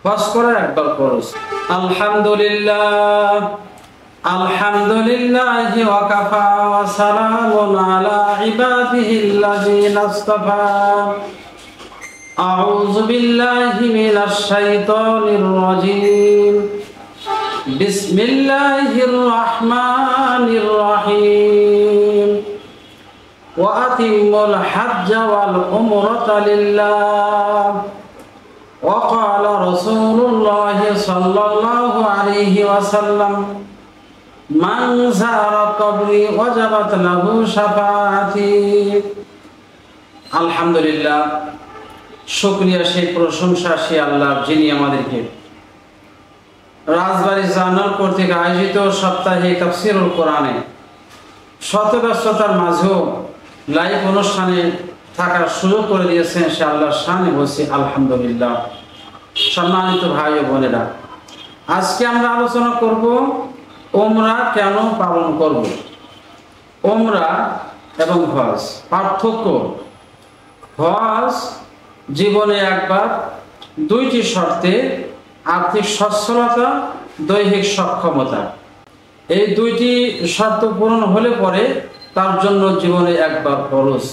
হজ করে একবার খরচ। আলহামদুলিল্লাহ আলহামদুলিল্লাহি ওয়া কাফা ওয়া সালামুন আলা ইবাদিহিল্লাযিনা ইসতাফা। আউযু বিল্লাহি মিনাশ শাইতানির রাজীম। বিসমিল্লাহির রাহমানির রাহিম। ওয়া আতিমুল হাজ্জা ওয়াল উমরাতা লিল্লাহ। ওয়া ক্বালা রাসূলুল্লাহি সাল্লাল্লাহু আলাইহি ওয়াসাল্লাম মান যারা কবরি ওয়াজাবাত লাহু শাফাআতি। আলহামদুলিল্লাহ, শুকরিয়া, সেই প্রশংসা সে আল্লাহ যিনি আমাদেরকে রাজবাড়ী জার্নাল কর্তৃক আয়োজিত সাপ্তাহিক তাফসীরুল কোরআনে শত ব্যস্ততার মাঝেও লাইভ অনুষ্ঠানে থাকার সুযোগ করে দিয়েছেন। সে আল্লাহর শানে বলছি আলহামদুলিল্লাহ। সম্মানিত ভাই ও বোনেরা, আজকে আমরা আলোচনা করব উমরা কেন পালন করব। উমরা এবং হজ পার্থক্য। হজ জীবনে একবার, দুইটি শর্তে: আর্থিক সচ্ছলতা, দৈহিক সক্ষমতা। এই দুইটি শর্ত পূরণ হলে পরে তার জন্য জীবনে একবার খরচ,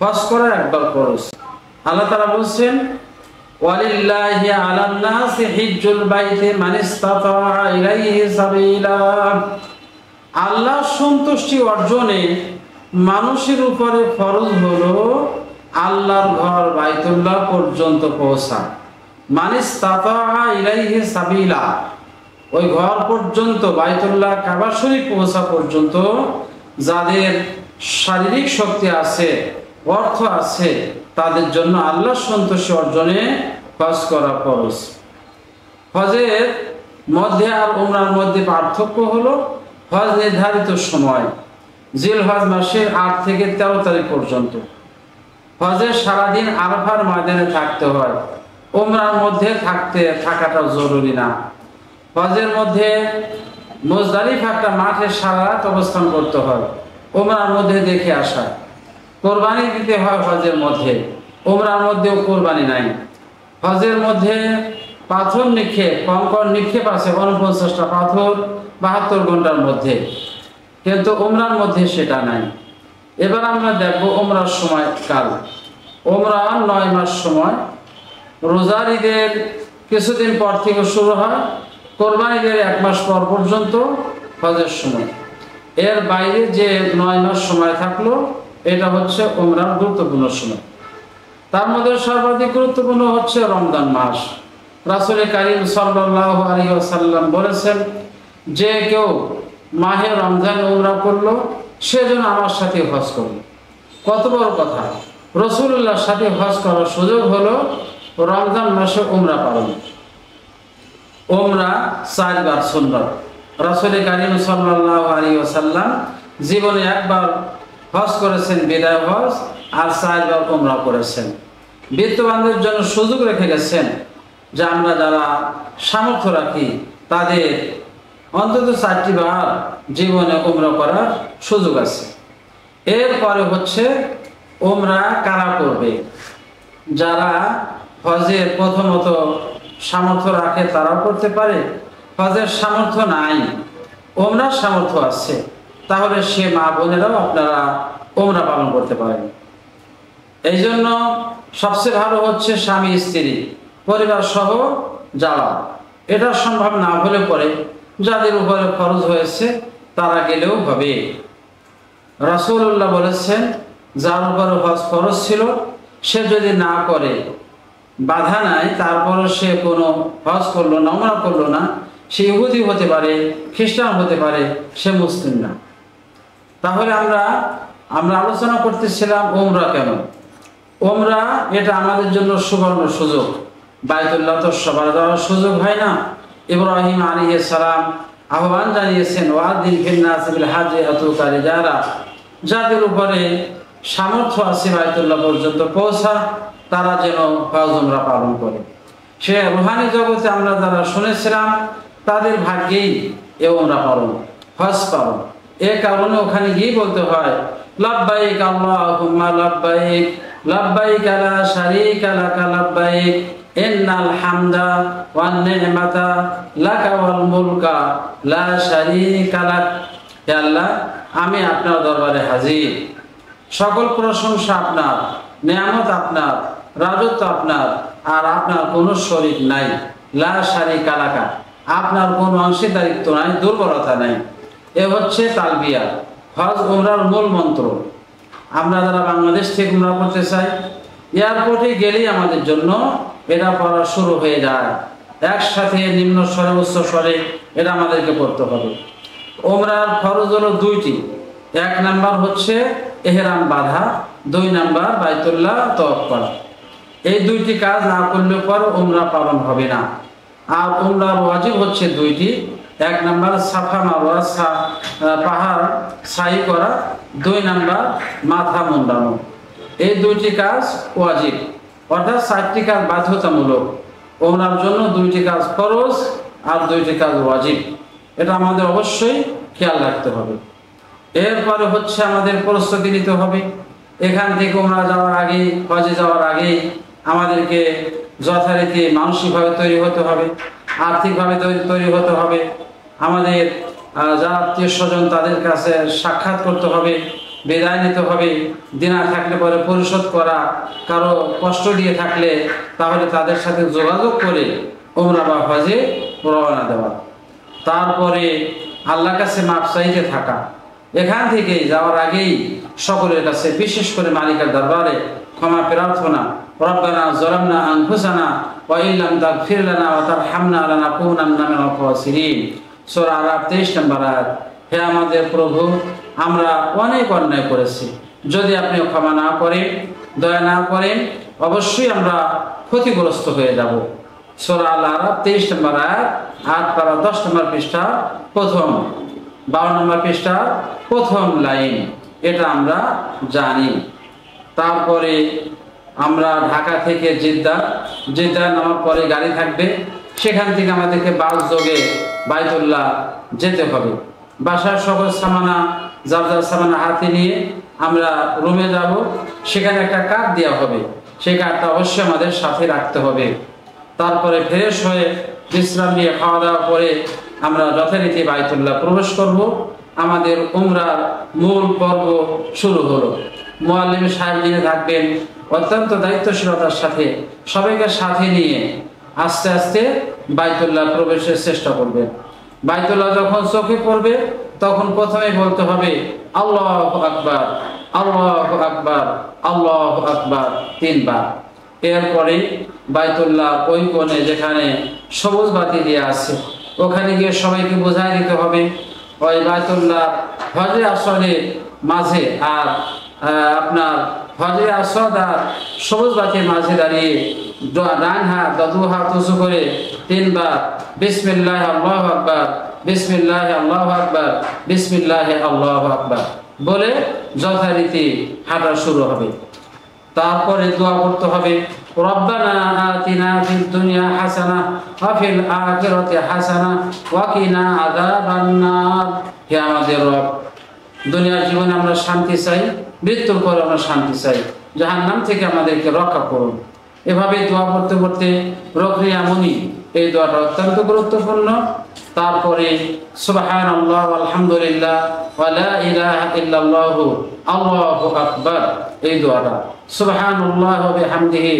হজ করা একবার খরচ। আল্লাহ তাআলা বলছেন, ওয়ালিল্লাহি আলান নাসি হিজ্জুল বাইতি মান ইসতাতা ইলাইহি সাবিলা। আল্লাহর সন্তুষ্টি অর্জনে মানুষের উপরে ফরজ হলো আল্লাহর ঘর বাইতুল্লাহ পর্যন্ত পৌঁছা। মান ইসতাতা ইলাইহি সাবিলা, ওই ঘর পর্যন্ত, বাইতুল্লাহ কাবা শরীফ পৌঁছা পর্যন্ত যাদের শারীরিক শক্তি আছে, অর্থ আছে, তাদের জন্য আল্লাহর সন্তুষ্টি অর্জনে হজ করা ফরজ। হজের মধ্যে আর উমরার মধ্যে পার্থক্য হলো হজ নির্ধারিত সময়, জিলহজ মাসের 8 থেকে 13 তারিখ পর্যন্ত। হজের সারাদিন আরাফার ময়দানে থাকতে হয়, উমরার মধ্যে থাকাটা জরুরি না। হজের মধ্যে মুজদালিফা একটা মাঠে সারা রাত অবস্থান করতে হয়, উমরার মধ্যে দেখে আসা। কোরবানি দিতে হয় হজের মধ্যে, উমরার মধ্যেও কোরবানি নাই। হজের মধ্যে পাথর নিক্ষেপ, কঙ্কর নিক্ষেপ আছে 49টা পাথর 72 ঘন্টার মধ্যে, কিন্তু উমরার মধ্যে সেটা নাই। এবার আমরা দেখব উমরার সময় কাল। উমরা 9 মাস সময়, রোজার ঈদের কিছুদিন পর থেকে শুরু হয়, কোরবানি ঈদের 1 মাস পর পর্যন্ত হজের সময়। এর বাইরে যে 9 মাস সময় থাকলো, এটা হচ্ছে উমরার গুরুত্বপূর্ণ সময়। তার মধ্যে সর্বাধিক গুরুত্বপূর্ণ হচ্ছে রমজান মাস। রাসূল কারীম সাল্লাল্লাহু আলাইহি ওয়াসাল্লাম বলেছেন, যে কেউ মাহে রমজানে উমরা করলো, সে যেন আমার সাথে হজ করলো। কত বড় কথা! রাসূলুল্লাহর সাথে হজ করার সুযোগ হলো রমজান মাসে উমরা পালন। উমরা 4 বার সুন্নাত। রাসূল কারীম সাল্লাল্লাহু আলাইহি ওয়াসাল্লাম জীবনে একবার হজ করেছেন, বিদায় হজ, আর 4 বার উমরা করেছেন। বিত্তবানদের জন্য সুযোগ রেখে গেছেন যে আমরা যারা সামর্থ্য রাখি তাদের অন্তত 4টি বার জীবনে উমরা করার সুযোগ আছে। এরপরে হচ্ছে উমরা কারা করবে? যারা হজের প্রথমত সামর্থ্য রাখে তারাও করতে পারে, হজের সামর্থ্য নাই, উমরার সামর্থ্য আছে, তাহলে সে মা বোনেরাও আপনারা উমরা পালন করতে পারেন। এই জন্য সবচেয়ে ভালো হচ্ছে স্বামী স্ত্রী পরিবার সহ যাওয়া। এটা সম্ভব না হলে পরে যাদের উপরে ফরজ হয়েছে তারা গেলেও হবে। রাসূলুল্লাহ বলেছেন, যার উপরে হজ ফরজ ছিল সে যদি না করে, বাধা নাই, তারপরও সে কোনো হজ করলো না, উমরা করলো না, সে ইহুদি হতে পারে, খ্রিস্টান হতে পারে, সে মুসলিম না। তাহলে আমরা আলোচনা করতেছিলাম উমরা কেন। উমরা এটা আমাদের জন্য সুবর্ণ সুযোগ। বাইতুল্লাহ তো সবার যাওয়ার সুযোগ হয় না। ইব্রাহিম আলাইহিস সালাম আহ্বান জানিয়েছেন, ওয়াদিন ফিন নাস বিল হাজ্জি আতুকা রিজালা, যাদের উপরে সামর্থ্য আছে বাইতুল্লাহ পর্যন্ত পৌঁছা, তারা যেন হজ উমরা পালন করে। সে রুহানি জগতে আমরা যারা শুনেছিলাম তাদের ভাগ্যেই এ উমরা পালন, হজ পালন। এ কারণে ওখানে গিয়ে বলতে হয়, লাব্বাইক আল্লাহুম্মা লাব্বাইক, লাব্বাইক লা শারীকা লাকা লাব্বাইক, ইন্নাল হামদা ওয়ান নি'মাতা লাকা ওয়াল মুলকা লা শারীকা লাক। হে আল্লাহ, আমি আপনার দরবারে হাজির, সকল প্রশংসা আপনার, নিয়ামত আপনার, রাজত্ব আপনার, আর আপনার কোনো শরীক নাই। লা শারীকা লাকা, আপনার কোনো অংশীদারিত্ব নাই, দুর্বলতা নাই। এ হচ্ছে তালবিয়া, হজ উমরার মূল মন্ত্র। আমরা যারা বাংলাদেশ থেকে উমরা করতে চাই, এয়ারপোর্টে গেলেই আমাদের জন্য এটা পড়া শুরু হয়ে যায়, একসাথে নিম্ন স্বরে উচ্চ স্বরে এটা আমাদেরকে পড়তে হবে। উমরার ফরজ হলো দুইটি, এক নাম্বার হচ্ছে এহরাম বাঁধা, 2 নাম্বার বাইতুল্লাহ তওয়াফ করা। এই দুইটি কাজ না করলে পর উমরা পালন হবে না। আর উমরার ওয়াজিব হচ্ছে দুইটি, এক নাম্বার সাফা মারওয়া পাহাড় সাই করা, 2 নাম্বার মাথা মুন্ডানো। এই দুইটি কাজ ওয়াজিব, অর্থাৎ 4টি কাজ বাধ্যতামূলক। উমরার জন্য 2টি কাজ ফরজ আর 2টি কাজ ওয়াজিব, এটা আমাদের অবশ্যই খেয়াল রাখতে হবে। এরপরে হচ্ছে আমাদের প্রস্তুতি নিতে হবে। এখান থেকে উমরা যাওয়ার আগেই, হজে যাওয়ার আগেই আমাদেরকে যথারীতি মানসিকভাবে তৈরি হতে হবে, আর্থিকভাবে তৈরি হতে হবে। আমাদের যারা আত্মীয় স্বজন তাদের কাছে সাক্ষাৎ করতে হবে, বিদায় নিতে হবে। দিনা থাকলে পরে পরিশোধ করা, কারো কষ্ট দিয়ে থাকলে তাহলে তাদের সাথে যোগাযোগ করে উমরা বা হজে রওনা দেওয়া। তারপরে আল্লাহর কাছে মাপ চাইতে থাকা। এখান থেকে যাওয়ার আগেই সকলের কাছে, বিশেষ করে মালিকের দরবারে ক্ষমা প্রার্থনা। রব্বানা যালামনা আনফুসানা ওয়া ইল্লাম তাগফির লানা ওয়া তারহামনা লানাকুনান্না মিনাল খাসিরিন। সূরা আরাফ 23 নম্বর আয়াত। হে আমাদের প্রভু, আমরা অনেক অন্যায় করেছি, যদি আপনি ক্ষমা না করেন, দয়া না করেন, অবশ্যই আমরা ক্ষতিগ্রস্ত হয়ে যাব। সূরা আল আরাফ 23 নম্বর আয়াত, 8 পারা 10 নম্বর পৃষ্ঠা, প্রথম 52 নম্বর পৃষ্ঠা, প্রথম লাইন। এটা আমরা জানি। তারপরে আমরা ঢাকা থেকে জেদ্দা নামার পরে গাড়ি থাকবে, সেখান থেকে আমাদেরকে বাস যোগে বাইতুল্লাহ যেতে হবে। বাসার সকল সামানা, যার সামানা হাতে নিয়ে আমরা রুমে যাব। সেখানে একটা কার্ড দেওয়া হবে, সেই কার্ডটা অবশ্যই আমাদের সাথে রাখতে হবে। তারপরে ফ্রেশ হয়ে বিশ্রাম নিয়ে খাওয়া দাওয়া করে আমরা যথারীতি বাইতুল্লাহ প্রবেশ করব। আমাদের উমরার মূল পর্ব শুরু হলো। মুআল্লিম সাহেব যিনি থাকবেন, অত্যন্ত দায়িত্বশীলতার সাথে সবাইকে সাথে নিয়ে আস্তে আস্তে বাইতুল্লাহ প্রবেশের চেষ্টা করবেন। বাইতুল্লাহ যখন চোখে পড়বে তখন প্রথমে বলতে হবে আল্লাহু আকবার, আল্লাহু আকবার, আল্লাহু আকবার 3 বার। এরপরে বাইতুল্লাহ ওই কোণে যেখানে সবুজ বাতি দিয়ে আছে, ওখানে গিয়ে সবাইকে বোঝাই দিতে হবে ওই বাইতুল্লাহ হজরে আসরের মাঝে আর আপনার হজরে আসদ আর সবুজ বাতির মাঝে দাঁড়িয়ে ডান হাত বা 2 হাত উঁচু করে 3 বার বিসমিল্লাহ আল্লাহু আকবার, বিসমিল্লাহ আল্লাহু আকবার, বিসমিল্লাহ আল্লাহু আকবার বলে যথারীতি হাঁটা শুরু হবে। তারপরে দোয়া করতে হবে রব্বানা আতিনা ফিদ দুনিয়া হাসানাহ ওয়া ফিল আখিরাতি হাসানাহ ওয়া কিনা আযাবান নার। হে আমাদের রব, দুনিয়ার জীবনে আমরা শান্তি চাই, মৃত্যুর পরে আমরা শান্তি চাই, জাহান্নাম থেকে আমাদেরকে রক্ষা করুন। এভাবে দোয়া করতে করতে রকরিয়ামনি এই দোয়াটা অত্যন্ত গুরুত্বপূর্ণ। তারপরে সুবহানাল্লাহ আলহামদুলিল্লাহ ওয়া লা ইলাহা ইল্লাল্লাহ আল্লাহু আকবার, এই দোয়াটা সুবহানাল্লাহ ওয়া বিহামদিহি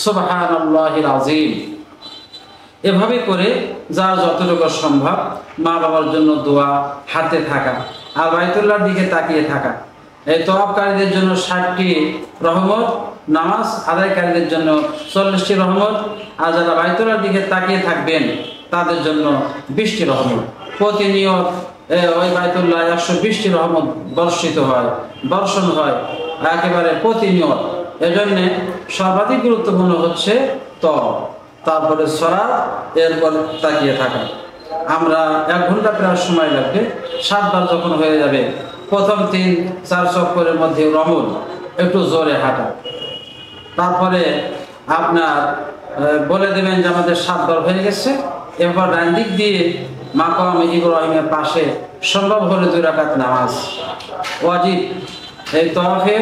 সুবহানাল্লাহিল আযীম। এভাবে করে যার যতটুকু সম্ভব মা বাবার জন্য দোয়া হাতে থাকা আর বাইতুল্লাহর দিকে তাকিয়ে থাকা। এই তওয়াফকারীদের জন্য 60টি রহমত, নামাজ আদায়কারীদের জন্য 40টি রহমত, আর যারা বাইতুল্লাহর দিকে তাকিয়ে থাকবেন তাদের জন্য 20টি রহমত। প্রতিনিয়ত ওই বাইতুল্লাহ 120টি রহমত বর্ষণ হয় একেবারে প্রতিনিয়ত। এজন্যে সর্বাধিক গুরুত্বপূর্ণ হচ্ছে তওয়াফ, তারপরে সলাত, এরপর তাকিয়ে থাকা। আমরা 1 ঘন্টা প্রায় সময় লাগবে। 7 বার যখন হয়ে যাবে, প্রথম 3-4 চক্করের মধ্যে রমল, একটু জোরে হাঁটা। তারপরে আপনার বলে দেবেন যে আমাদের 7 বার হয়ে গেছে। এরপর ডান দিক দিয়ে মাকাম ইব্রাহিমের পাশে সম্ভব হলে 2 রাকাত নামাজ ওয়াজিব, এই তওয়াফের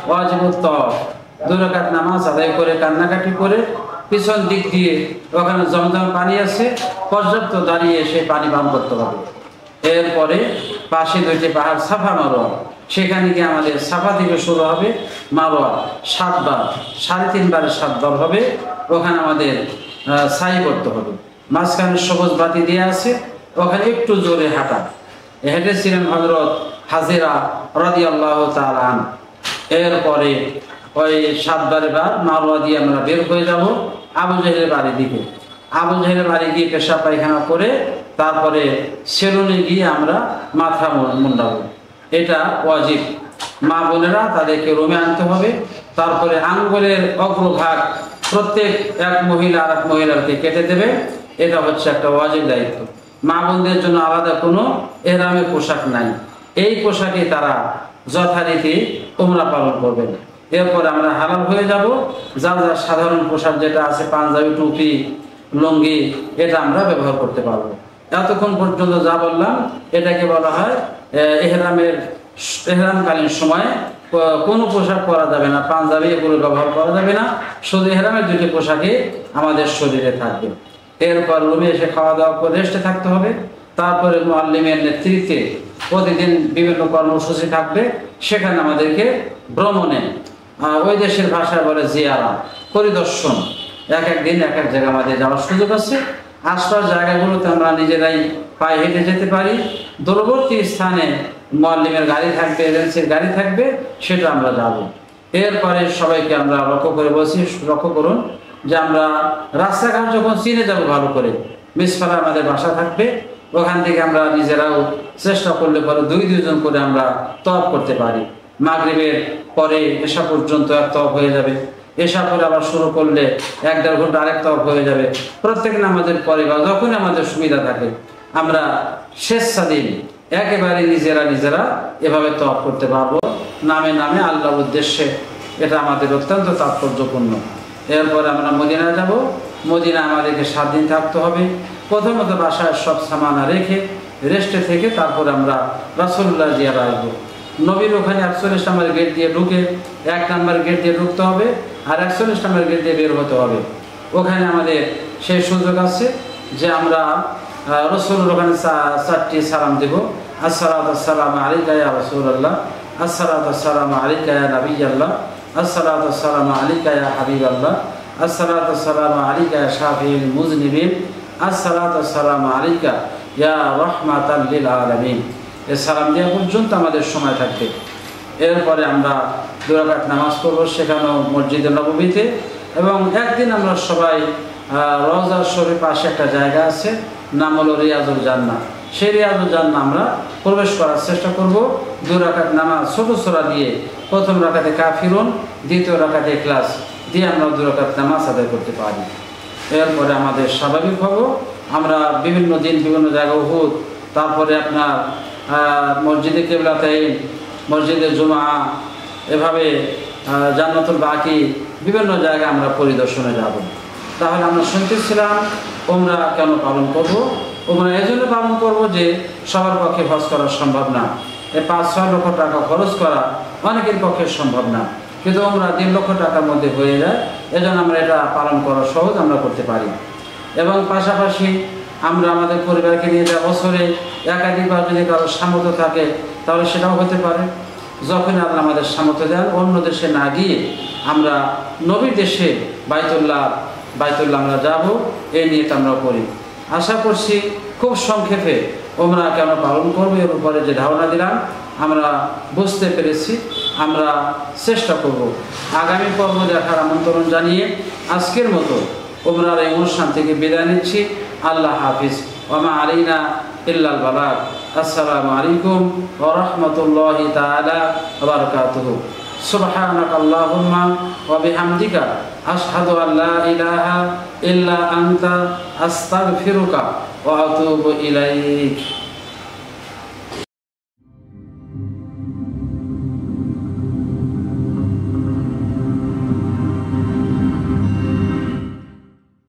ওয়াজিবুত তওয়াফ 2 রাকাত নামাজ আদায় করে কান্নাকাটি করে পিছন দিক দিয়ে ওখানে জমজম পানি আছে, পর্যাপ্ত দাঁড়িয়ে সেই পানি পান করতে হবে। এরপরে পাশে 2টি পাহাড় সাফা মারোয়া, সেখানে গিয়ে আমাদের সাফা থেকে শুরু হবে মারোয়া 7 বার, 3.5 বারে 7 বার হবে। ওখানে আমাদের সাই করতে হবে। মাঝখানে সবুজ বাতি দিয়ে আছে, ওখানে একটু জোরে হাঁটা। হেঁটেছিলেন হযরত হাজেরা রাদিয়াল্লাহু তাআলা আনহা। এরপরে ওই 7 বারে বার মারোয়া দিয়ে আমরা বের হয়ে যাব আবু জাহেলের বাড়ির দিকে। আবু জাহেলের বাড়ি গিয়ে পেশাব পায়খানা করে তারপরে সেলুনে গিয়ে আমরা মাথা মুন্ডাবো। এটা ওয়াজিব। মা বোনেরা তাদেরকে রুমে আনতে হবে। তারপরে আঙ্গুলের অগ্রভাগ প্রত্যেক এক মহিলা আর এক মহিলাকে কেটে দেবে। এটা হচ্ছে একটা ওয়াজিব দায়িত্ব। মা বোনদের জন্য আলাদা কোনো এহরামের পোশাক নাই। এই পোশাকে তারা যথারীতি উমরা পালন করবেন। এরপরে আমরা হালাল হয়ে যাব। যার যার সাধারণ পোশাক যেটা আছে, পাঞ্জাবি, টুপি, লুঙ্গি, এটা আমরা ব্যবহার করতে পারবো। এতক্ষণ পর্যন্ত যা বললাম এটাকে বলা হয় এহরামকালীন সময়ে কোনো পোশাক পরা যাবে না, পাঞ্জাবি এগুলো ব্যবহার করা যাবে না। শুধু এহরামের 2টি পোশাকে আমাদের শরীরে থাকবে। এরপর রুমে এসে খাওয়া দাওয়া করে রেস্টে থাকতে হবে। তারপরে মুআল্লিমের নেতৃত্বে প্রতিদিন বিভিন্ন কর্মসূচি থাকবে। সেখানে আমাদেরকে ভ্রমণে, ওই দেশের ভাষায় বলে জিয়ারা, পরিদর্শন, এক এক দিন এক এক জায়গায় আমাদের যাওয়ার সুযোগ আছে। আশপাশ জায়গাগুলোতে আমরা নিজেরাই পায়ে হেঁটে যেতে পারি। দূরবর্তী স্থানে মুআল্লিমের গাড়ি থাকবে, এজেন্সির গাড়ি থাকবে, সেটা আমরা যাব। এরপরে সবাইকে আমরা লক্ষ্য করুন যে আমরা রাস্তাঘাট যখন চিনে যাব ভালো করে, মিসফালা আমাদের বাসা থাকবে। ওখান থেকে আমরা নিজেরাও চেষ্টা করলে পরে 2-2 করে আমরা তওয়াফ করতে পারি। মাগরিবের পরে এশা পর্যন্ত এক তওয়াফ হয়ে যাবে। এশা করে আবার শুরু করলে 1-1.5 ঘন্টা আরেক তওয়াফ হয়ে যাবে। প্রত্যেক নামাজের পরে বা যখন আমাদের সুবিধা থাকে আমরা স্বেচ্ছাধীন একেবারে নিজেরা এভাবে তওয়াফ করতে পারবো, নামে আল্লাহর উদ্দেশ্যে। এটা আমাদের অত্যন্ত তাৎপর্যপূর্ণ। এরপরে আমরা মদিনায় যাব। মদিনা আমাদেরকে 7 দিন থাকতে হবে। প্রথমত বাসায় সব সামানা রেখে রেস্টে থেকে তারপরে আমরা রাসূলুল্লাহ জিয়ারা আসবো। নবীর ওখানে 41 নম্বর গেট দিয়ে ঢুকে 1 নম্বর গেট দিয়ে ঢুকতে হবে, আর 41 নম্বর গেট দিয়ে বের হতে হবে। ওখানে আমাদের সেই সুযোগ আছে যে আমরা রাসূলের ওখানে 4টি সালাম দেব। আসসালাতু আসসালামু আলাইকা ইয়া রাসূলুল্লাহ, আসসালাতু আসসালামু আলাইকা ইয়া নবিয়াল্লাহ, আসসালাতু আসসালামু আলাইকা ইয়া হাবিবাল্লাহ, আসসালাতু আসসালামু আলাইকা ইয়া শাফিউল মুজনিবিন, আসসালাতু আসসালামু আলাইকা ইয়া রাহমাতাল লিল আলামিন। এই সালাম দেওয়া পর্যন্ত আমাদের সময় থাকবে। এরপরে আমরা 2 রাকাত নামাজ পড়ব সেখানেও মসজিদে নববীতে। এবং একদিন আমরা সবাই রওজা শরীফ পাশে একটা জায়গা আছে, নাম হলো রিয়াজুল জান্নাহ। সেই রিয়াজুল জান্নাহ আমরা প্রবেশ করার চেষ্টা করব। 2 রাকাত নামাজ ছোট সূরা দিয়ে, প্রথম রাকাতে কাফিরুন, দ্বিতীয় রাকাতে ইখলাস দিয়ে আমরা 2 রাকাত নামাজ আদায় করতে পারি। এরপরে আমাদের স্বাভাবিক হব। আমরা বিভিন্ন দিন বিভিন্ন জায়গায় উহুদ, তারপরে আপনার মসজিদে কিবলাতাইন, মসজিদে জুমা, এভাবে জান্নাতুল বাকি বিভিন্ন জায়গায় আমরা পরিদর্শনে যাব। তাহলে আমরা শুনতেছিলাম উমরা কেন পালন করব? উমরা এই জন্য পালন করব যে সবার পক্ষে হজ করা সম্ভব না। এই 5-6 লক্ষ টাকা খরচ করা অনেকের পক্ষে সম্ভব না, কিন্তু উমরা 3 লক্ষ টাকার মধ্যে হয়ে যায়। এজন্য আমরা এটা পালন করা সহজ, আমরা করতে পারি। এবং পাশাপাশি আমরা আমাদের পরিবারকে নিয়ে যা বছরে একাধিকবার যদি কারো সামর্থ্য থাকে তাহলে সেটাও হতে পারে। যখন আল্লাহ আমাদের সামর্থ্য দেন, অন্য দেশে না গিয়ে আমরা নবীর দেশে বাইতুল্লাহ আমরা যাব, এই নিয়ে আমরা করি। আশা করছি খুব সংক্ষেপে উমরা কেন পালন করবো এর উপরে যে ধারণা দিলাম আমরা বুঝতে পেরেছি। আমরা চেষ্টা করব আগামী পর্ব দেখার আমন্ত্রণ জানিয়ে আজকের মতো উমরার এই অনুষ্ঠান থেকে বিদায় নিচ্ছি। আল্লাহ হাফিজ। ওমা আলাইনা ইল্লাল বালাগ। আসসালামু আলাইকুম ওয়া রাহমাতুল্লাহি তাআলা ওয়া বারাকাতুহু। সুবহানাকাল্লাহুম্মা ওয়া বিহামদিকা আশহাদু আল লা ইলাহা ইল্লা আনতা আস্তাগফিরুকা ওয়া আতুবু ইলাইক।